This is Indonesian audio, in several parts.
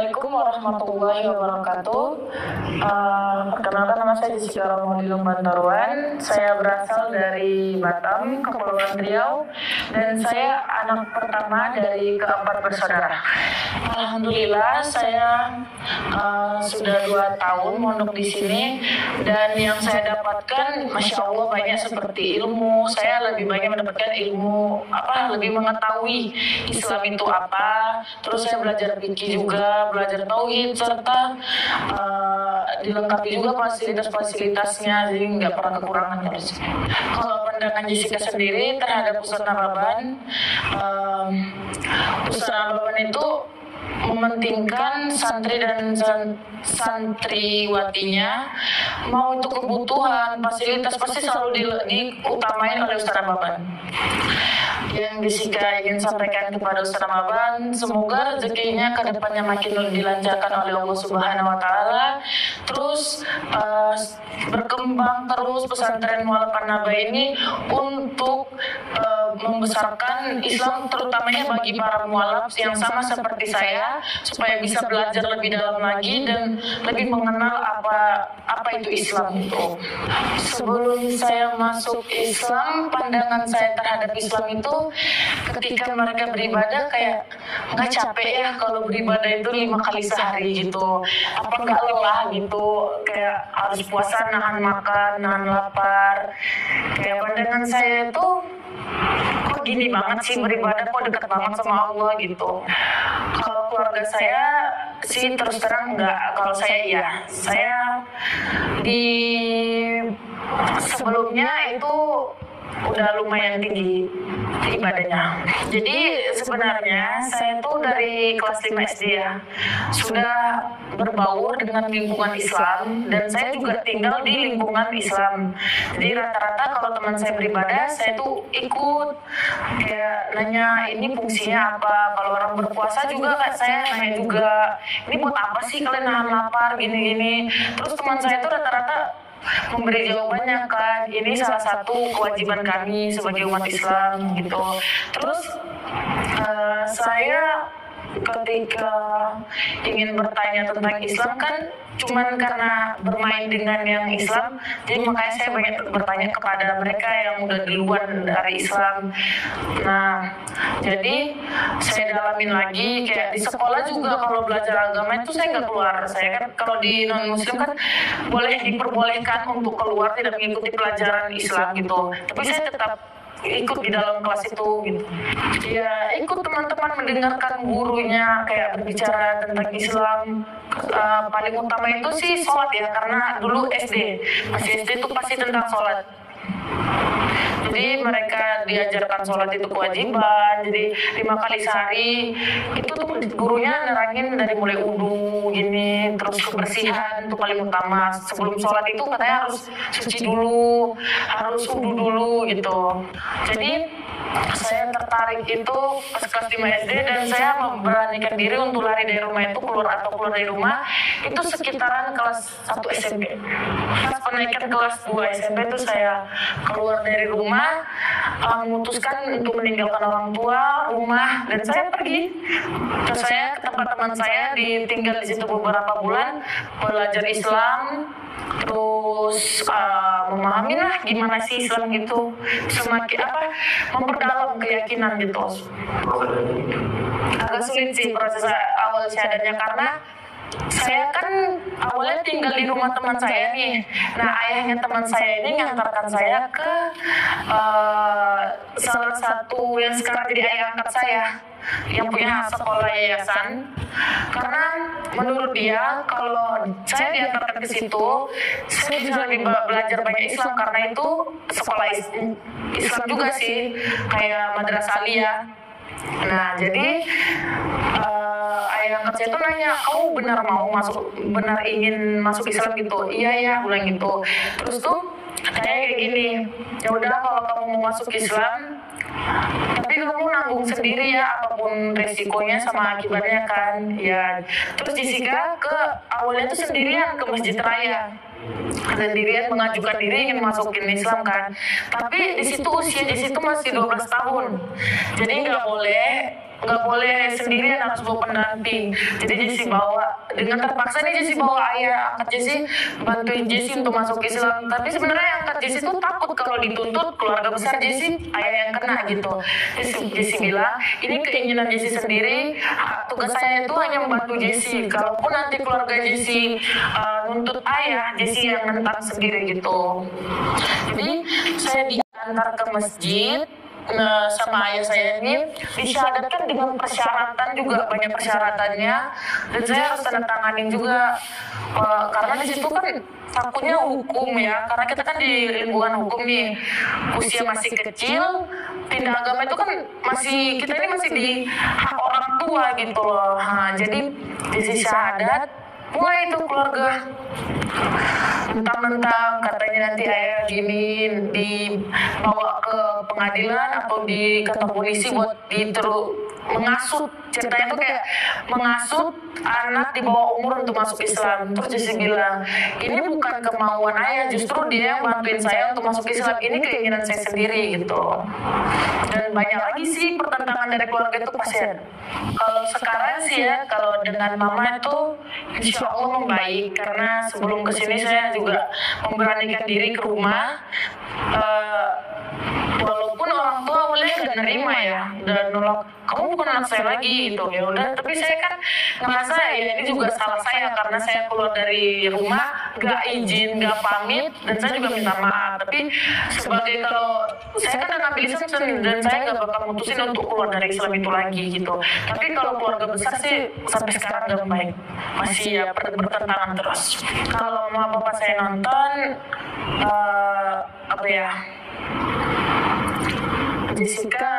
Assalamualaikum warahmatullahi wabarakatuh. Perkenalkan, nama saya Jessica Romadilum Bantaruan. Saya berasal dari Batam, Kepulauan Riau, dan saya anak pertama dari keempat bersaudara. Alhamdulillah, saya sudah 2 tahun mondok di sini, dan yang saya dapatkan, masya Allah, banyak seperti ilmu. Saya lebih banyak mendapatkan ilmu, lebih mengetahui Islam itu apa. Terus saya belajar fikih juga, belajar tauhid, serta dilengkapi juga fasilitas-fasilitasnya, jadi nggak pernah kekurangan dari sini. Kalau pandangan Jessica sendiri terhadap Ustadz Nababan, Ustadz Nababan itu mementingkan santri dan santriwatinya, mau itu kebutuhan, fasilitas pasti selalu diutamain oleh Ustadz Nababan. Yang Jessica ingin sampaikan kepada Ustadz Nababan, semoga rezekinya ke depannya makin dilancarkan oleh Allah Subhanahu wa Ta'ala, terus berkembang terus pesantren Mu'allafan Naba ini untuk membesarkan Islam, terutamanya bagi para mu'alaf yang sama seperti saya, supaya bisa belajar lebih dalam lagi dan lebih mengenal apa itu Islam itu. Sebelum saya masuk Islam, pandangan saya terhadap Islam itu, ketika mereka beribadah kayak nggak capek ya kalau beribadah itu 5 kali sehari gitu, apa nggak lelah gitu, kayak harus puasa nahan makan, nahan lapar. Kayak pandangan saya itu, kok gini banget sih beribadah, kok dekat banget sama Allah gitu. Kalau keluarga saya sih terus terang enggak. Kalau saya di sebelumnya itu udah lumayan tinggi ibadahnya. Jadi sebenarnya saya tuh dari kelas 5 SD ya sudah berbaur dengan lingkungan Islam, dan saya juga tinggal di lingkungan Islam. Jadi rata-rata kalau teman saya beribadah, saya tuh ikut, kayak nanya ini fungsinya apa. Kalau orang berpuasa juga kan saya nanya juga, ini buat apa sih kalian nahan lapar gini-gini. Terus teman saya tuh rata-rata memberi jawabannya kan, ini salah satu kewajiban kami sebagai umat Islam gitu. Terus saya ketika ingin bertanya tentang Islam kan cuman karena bermain dengan yang Islam, jadi makanya saya banyak bertanya kepada mereka yang udah duluan dari Islam. Nah, jadi saya dalamin lagi, kayak di sekolah juga kalau belajar agama itu saya nggak keluar. Saya kan kalau di non Muslim kan boleh diperbolehkan untuk keluar tidak mengikuti pelajaran Islam gitu, tapi saya tetap ikut di dalam kelas itu gitu. Ya ikut teman-teman mendengarkan gurunya kayak berbicara tentang Islam. Paling utama itu sih sholat ya, karena dulu masih SD itu pasti tentang sholat. Jadi mereka diajarkan sholat itu kewajiban, jadi 5 kali sehari. Itu tuh gurunya nerangin dari mulai wudu gini, terus kebersihan itu paling utama. Sebelum sholat itu katanya harus suci dulu, harus wudu dulu gitu. Jadi saya tertarik itu pas kelas 5 SD, dan saya memberanikan diri untuk lari dari rumah itu, keluar dari rumah itu sekitaran kelas 1 SMP. Pas penaikan kelas 2 SMP itu saya keluar dari rumah, memutuskan untuk meninggalkan orang tua, rumah, dan saya pergi. Terus saya ke tempat teman saya, ditinggal di situ beberapa bulan, belajar Islam, terus memahami lah gimana sih Islam gitu, semakin memperdalam keyakinan gitu. Agak sulit sih proses awal syahadatnya, karena saya kan awalnya tinggal di rumah teman saya nih. Nah, ayahnya teman saya ini ngantarkan saya ke salah satu yang sekarang jadi ayah angkat saya, yang punya sekolah yayasan. Karena menurut dia kalau saya diantarkan ke situ, saya bisa lebih belajar banyak Islam, karena itu sekolah Islam juga sih, kayak madrasah aliyah. Nah, jadi ayah angkat saya tuh nanya, kamu benar ingin masuk Islam gitu? Iya ya, bilang gitu. Terus tuh kayak gini, ya udah kalau kamu mau masuk Islam, tapi kamu nanggung sendiri ya apapun resikonya sama akibatnya kan. Ya, terus Jessica ke awalnya tuh sendirian ke Masjid Raya. Sendirian mengajukan diri ingin masukin Islam kan. Tapi di situ usia di situ masih 12 tahun. Jadi nggak boleh nggak boleh sendirian, harus bawa pendamping. Jadi Jesse bawa, dengan terpaksa nih Jesse bawa ayah angkat Jesse, bantuin Jesse untuk masuk Islam. Tapi sebenarnya angkat Jesse tuh takut kalau dituntut keluarga besar Jesse, ayah yang kena gitu. Jesse bilang ini keinginan Jesse sendiri, tugas saya itu hanya membantu Jesse. Kalaupun nanti keluarga Jesse nuntut ayah, Jesse yang nentang sendiri gitu. Jadi saya diantar ke masjid sama ayah saya ini, disyahadatkan dengan persyaratan juga, banyak persyaratannya, dan saya harus tanda tanganin juga, karena di situ kan takutnya hukum ya, karena kita kan di lingkungan hukum nih, usia masih kecil, pindah agama itu kan kita ini masih di hak orang tua gitu loh. Nah, jadi di syahadat mulai itu keluarga mentang-mentang katanya nanti ayah gini dibawa ke pengadilan atau di kantor polisi buat mengasut, ceritanya tuh kayak mengasut anak di bawah umur untuk masuk Islam. Terus Jesse bilang ini bukan kemauan ayah, justru dia yang bantuin saya untuk masuk Islam, ini keinginan saya sendiri gitu. Dan banyak lagi sih pertentangan dari keluarga itu pasti ada. Kalau sekarang sih ya, kalau dengan mama itu insya Allah membaik, karena sebelum kesini saya juga memberanikan diri ke rumah, walaupun orang tua awalnya gak nerima ya, dan nolak, kamu bukan anak saya lagi gitu, ya udah. Tapi saya kan ngerasa ya ini juga salah saya, karena saya keluar dari rumah gak izin, gak pamit, dan saya juga minta maaf. Tapi sebagai, kalau saya kan udah ambil Islam dan saya gak bakal mutusin untuk keluar dari Islam itu lagi gitu. Tapi kalau keluarga besar sih sampai sekarang gak baik, masih ya bertentangan terus. Kalau mama bapak saya nonton, apa ya, Jessica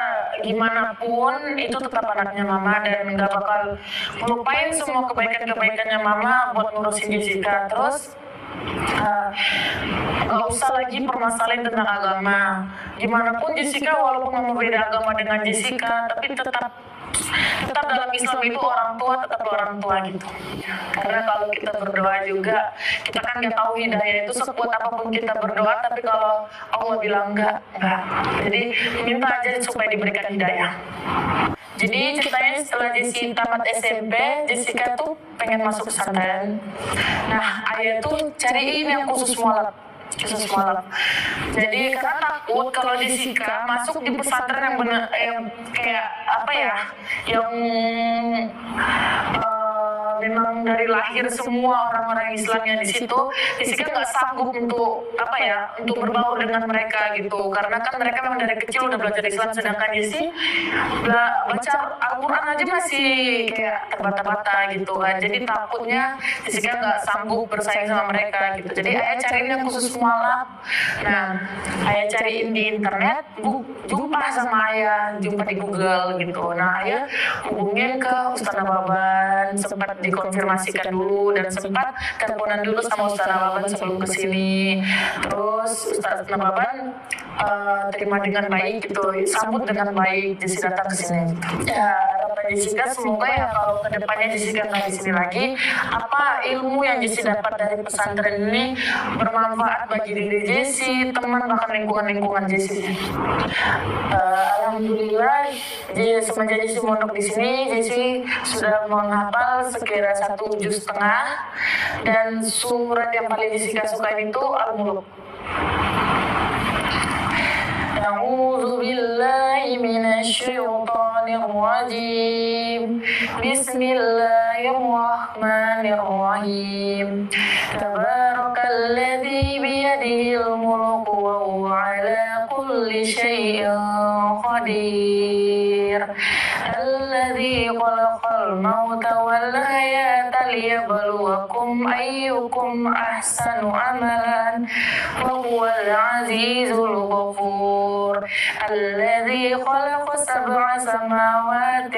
gimana pun itu tetap anaknya mama, dan gak bakal melupain semua kebaikan-kebaikannya mama buat ngurusin Jessica. Terus gak usah lagi permasalahan tentang agama. Gimana pun Jessica, walaupun mama beda agama dengan Jessica, tapi tetap dalam Islam itu orang tua tetap orang tua gitu. Karena kalau kita berdoa juga, kita kan nggak tahu hidayah itu sekuat apapun kita berdoa, tapi kalau Allah bilang enggak. Jadi minta aja supaya diberikan hidayah. Jadi ceritanya setelah Jessica tamat SMP, Jessica tuh pengen masuk pesantren. Nah, ayah tuh cariin yang khusus mualaf. Jadi karena takut kalau Jessica masuk di pesantren yang benar, yang kayak apa ya, yang memang dari lahir semua orang-orang Islam yang di situ, Jessica nggak sanggup untuk apa ya, untuk berbaur dengan mereka gitu, karena kan mereka memang dari kecil udah belajar Islam, sedangkan Jessica baca Al-Quran aja masih kayak terbata-bata gitu kan. Jadi takutnya Jessica nggak sanggup bersaing sama mereka gitu. Jadi ayah cariin yang khusus mualaf. Nah, ayah cariin di internet, jumpa sama ayah, jumpa di Google gitu. Nah, ayah hubungin ke Ustaz Nababan, sempat dikonfirmasikan dulu, dan sempat teleponan dulu sama Ustaz Nababan sebelum kesini. Terus Ustaz Nababan terima dengan baik gitu, sambut dengan baik Jessica datang ke sini. Ya, harapan Jessica semoga ya kalau kedepannya Jessica nggak di sini lagi, apa ilmu yang Jessica dapat dari pesantren ini bermanfaat bagi diri Jessi, teman, bahkan lingkungan Jessi. Alhamdulillah, semenjak Jessi mondok di sini, Jessi sudah menghafal sekira 1,5 juz, dan surat yang paling Jessica suka itu Al-Muluk. A'udzu billahi minasy syaithanir rajim. Bismillahirrahmanirrahim. Tabarakalladzi biyadihil mulku wa huwa 'ala kulli syai'in qadir. Alladzi khalaqal mauta wal hayata liyabluwakum ayyukum ahsanu amalan wa huwal 'azizul ghafur. الذي خلق 7 سماوات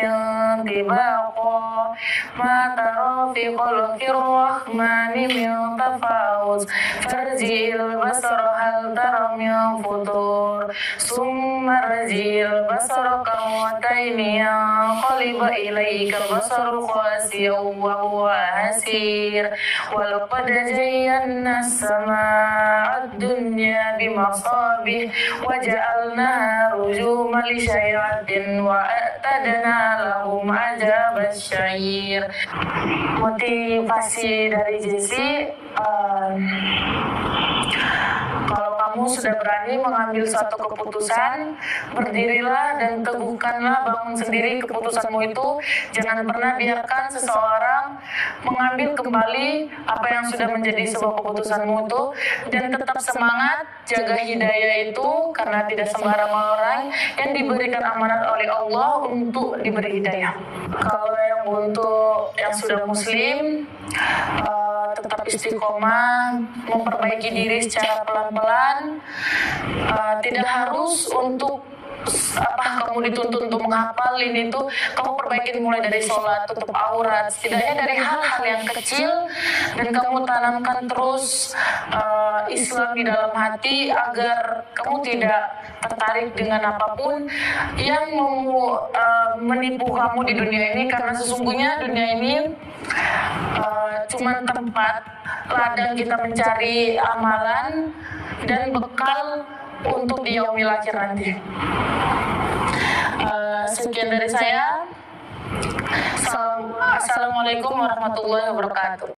طباقا ما ترى في خلق الرحمن من تفاوت فارجع البصر هل ترى من فطور ثم ارجع البصر كرتين ينقلب إليك البصر خاسئا وهو وحسير ولقد زينا السماء الدنيا بمصابيح وجعلناها رجوما للشياطين وأعتدنا لهم عذاب السعير. Motivasi dari Jessie, kalau kamu sudah berani mengambil suatu keputusan, berdirilah dan teguhkanlah, bangun sendiri keputusanmu itu. Jangan pernah biarkan seseorang mengambil kembali apa yang sudah menjadi sebuah keputusanmu itu, dan tetap semangat, jaga hidayah itu, karena tidak sembarang orang yang diberikan amanat oleh Allah untuk diberi hidayah. Kalau yang untuk yang sudah muslim, tetap istiqomah, memperbaiki diri secara pelan-pelan. Tidak harus untuk kamu dituntut untuk menghafalin itu, kamu perbaikin mulai dari sholat, tutup aurat, setidaknya dari hal-hal yang kecil, dan kamu tanamkan terus Islam di dalam hati agar kamu tidak tertarik dengan apapun yang mau menipu kamu di dunia ini, karena sesungguhnya dunia ini cuma tempat ladang kita mencari amalan dan bekal untuk di yaumil akhir nanti. Sekian dari saya. Assalamualaikum warahmatullahi wabarakatuh.